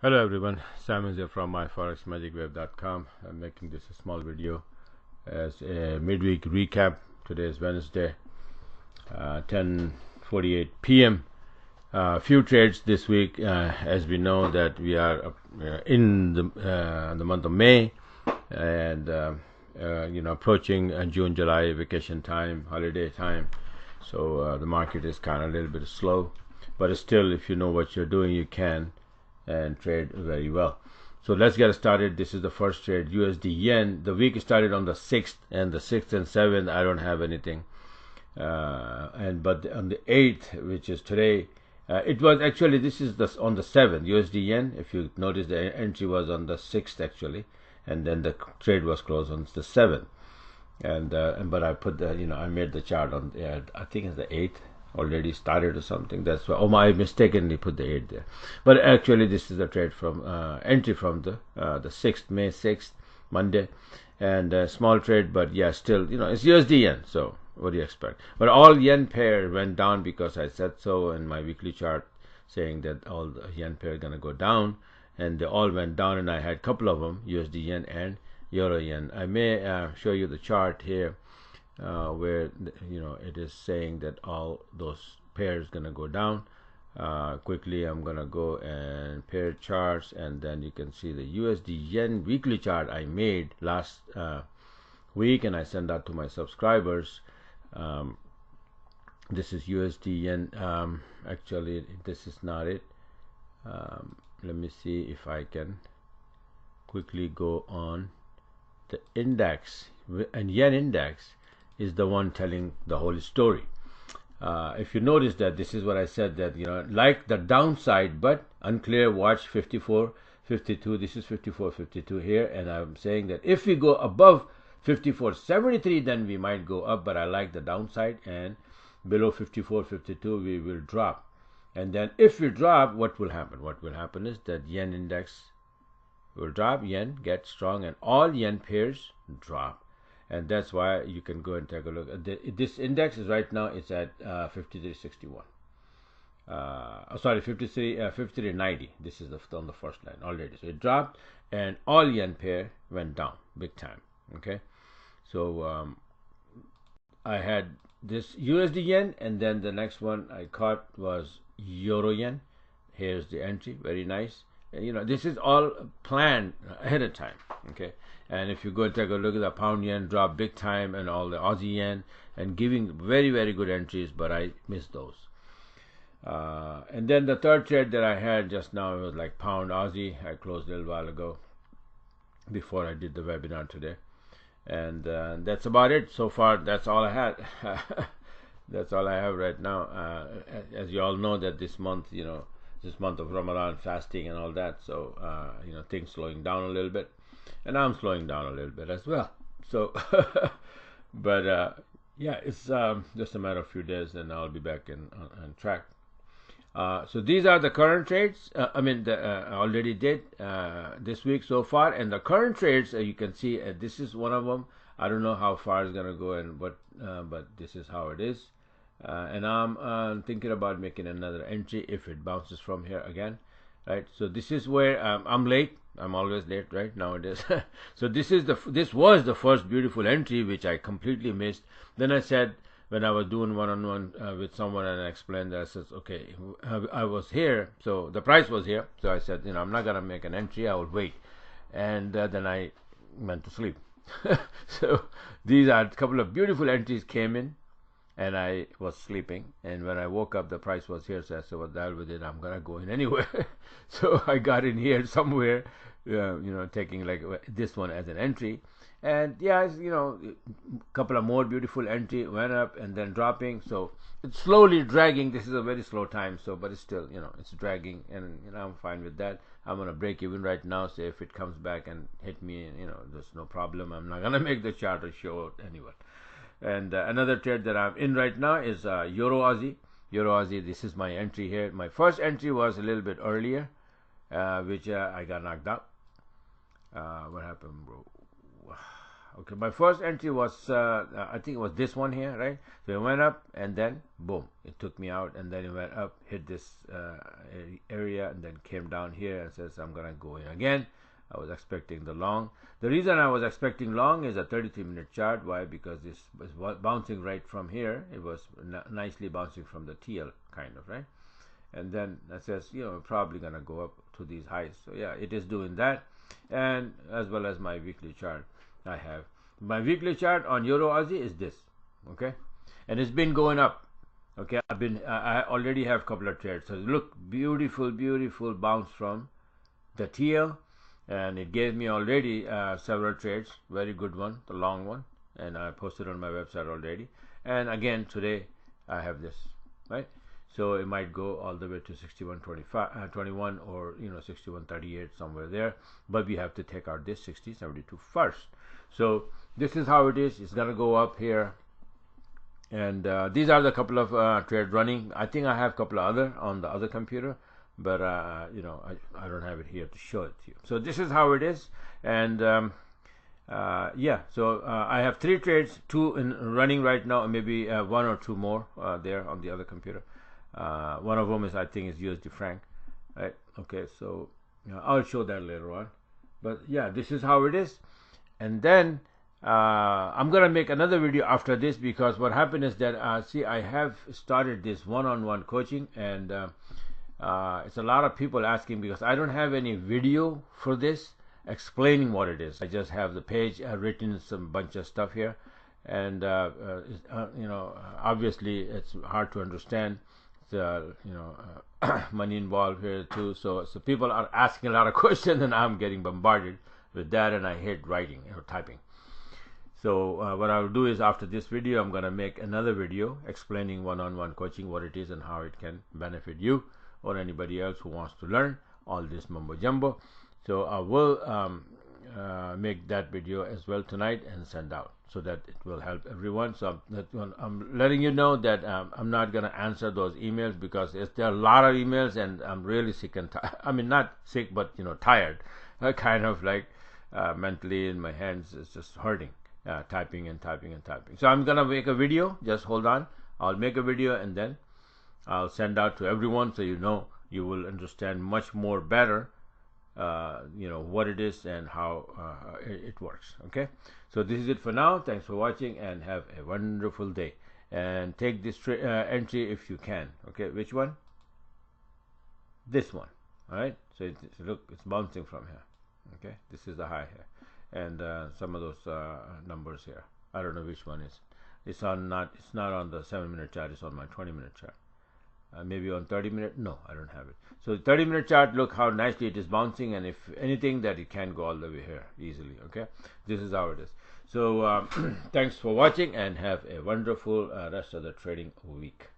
Hello everyone, Sam is here from myforexmagicweb.com. I'm making this a small video as a midweek recap. Today is Wednesday, 10:48 p.m. Few trades this week, as we know that we are in the month of May, and approaching June, July vacation time, holiday time. So the market is kind of a little bit slow, but still, if you know what you're doing, you can and trade very well. So let's get started. This is the first trade, USD yen. The week started on the 6th, and the 6th and 7th I don't have anything, but on the 8th, which is today, it was actually, this is on the 7th USD yen. If you notice, the entry was on the 6th actually, and then the trade was closed on the 7th, and but I put the I made the chart on I think it's the 8th already started or something. That's why, I mistakenly put the 8 there, but actually this is the trade from entry from the 6th, May 6th, Monday, and small trade, but yeah, still it's USD yen, so what do you expect? But all yen pair went down because I said so in my weekly chart, saying that all the yen pair are gonna go down, and they all went down, and I had a couple of them, USD yen and euro yen. I may show you the chart here, where it is saying that all those pairs gonna go down. Quickly, I'm gonna go and pair charts, and then you can see the USD yen weekly chart I made last week, and I sent that to my subscribers. This is USD yen. Actually, this is not it. Let me see if I can quickly go on the index, and yen index is the one telling the whole story. If you notice that this is what I said, that like the downside, but unclear. Watch 54.52. This is 54.52 here, and I'm saying that if we go above 54.73, then we might go up, but I like the downside, and below 54.52 we will drop. And then if we drop, what will happen? What will happen is that yen index will drop, yen gets strong, and all yen pairs drop. And that's why you can go and take a look. This index is right now, it's at 53.61. Sorry, 53.90. This is on the first line already. So it dropped, and all yen pair went down big time. Okay, so I had this USD yen, and then the next one I caught was euro yen. Here's the entry, very nice. This is all planned ahead of time. Okay, and if you go take a look at the pound yen, drop big time, and all the Aussie yen, and giving very, very good entries, but I missed those. And then the third trade that I had just now was like pound Aussie. I closed a little while ago before I did the webinar today, and that's about it so far. That's all I had. That's all I have right now. As you all know, that this month, this month of Ramadan, fasting and all that, so things slowing down a little bit, and I'm slowing down a little bit as well. So but yeah, it's just a matter of few days, and I'll be back on track. So these are the current trades. I already did this week so far, and the current trades, you can see this is one of them. I don't know how far it's gonna go, and but this is how it is. And I'm thinking about making another entry if it bounces from here again, right? So this is where I'm late. I'm always late, right, nowadays. So this was the first beautiful entry which I completely missed. Then I said, when I was doing one-on-one with someone, and I explained that, I said, okay, I was here, so the price was here, so I said, I'm not gonna make an entry, I will wait. And then I went to sleep. So these are a couple of beautiful entries came in, and I was sleeping, and when I woke up, the price was here, so I said, well, the hell with it, I'm gonna go in anyway. So I got in here somewhere, taking like this one as an entry, and yeah, a couple of more beautiful entry went up and then dropping, so it's slowly dragging. This is a very slow time, so but it's still, it's dragging, and I'm fine with that. I'm gonna break even right now, so if it comes back and hit me, there's no problem. I'm not gonna make the chart or show it anywhere. And another trade that I'm in right now is Euro Aussie. Euro Aussie, this is my entry here. My first entry was a little bit earlier, which I got knocked out. What happened, bro? Okay, my first entry was I think it was this one here, right? So it went up and then boom, it took me out, and then it went up, hit this area, and then came down here and says I'm gonna go in again. I was expecting the long. The reason I was expecting long is a 33-minute chart. Why? Because this was bouncing right from here. It was nicely bouncing from the TL, kind of, right? And then that says, you know, probably gonna go up to these highs. So yeah, it is doing that, and as well as my weekly chart. I have my weekly chart on EUR-AUD is this, okay, and it's been going up. Okay, I already have a couple of trades. So look, beautiful bounce from the TL, and it gave me already several trades. Very good one, the long one, and I posted on my website already. And again today I have this, right? So it might go all the way to 61.21 or 61.38, somewhere there, but we have to take out this 60.72 first. So this is how it is. It's gonna go up here, and these are the couple of trades running. I think I have a couple of other on the other computer, but I don't have it here to show it to you. So this is how it is, and yeah, so I have 3 trades, 2 in running right now, and maybe 1 or 2 more there on the other computer. One of them is, I think, is USD franc, right? Okay, so I'll show that later on, but yeah, this is how it is. And then I'm gonna make another video after this, because what happened is that see, I have started this one-on-one coaching, and it's a lot of people asking, because I don't have any video for this explaining what it is. I just have the page written some bunch of stuff here, and obviously it's hard to understand. Money involved here too, so people are asking a lot of questions, and I'm getting bombarded with that, and I hate writing or typing. So what I'll do is, after this video, I'm gonna make another video explaining one-on-one coaching, what it is and how it can benefit you or anybody else who wants to learn all this mumbo jumbo. So I will make that video as well tonight and send out, so that it will help everyone. So I'm letting you know that I'm not going to answer those emails, because there are a lot of emails, and I'm really sick and tired. I mean, not sick, but tired. Kind of like mentally in my hands, it's just hurting, typing and typing and typing. So I'm going to make a video. Just hold on. I'll make a video, and then I'll send out to everyone, so you will understand much more better what it is and how it works. Okay, so this is it for now. Thanks for watching, and have a wonderful day, and take this entry if you can. Okay, which one? This one. All right, so look, it's bouncing from here. Okay, this is the high here, and some of those numbers here, I don't know which one is. It's not on the 7-minute chart. It's on my 20-minute chart. Maybe on 30-minute. No, I don't have it. So 30-minute chart, look how nicely it is bouncing, and if anything, that it can go all the way here easily. Okay, this is how it is. So thanks for watching, and have a wonderful rest of the trading week.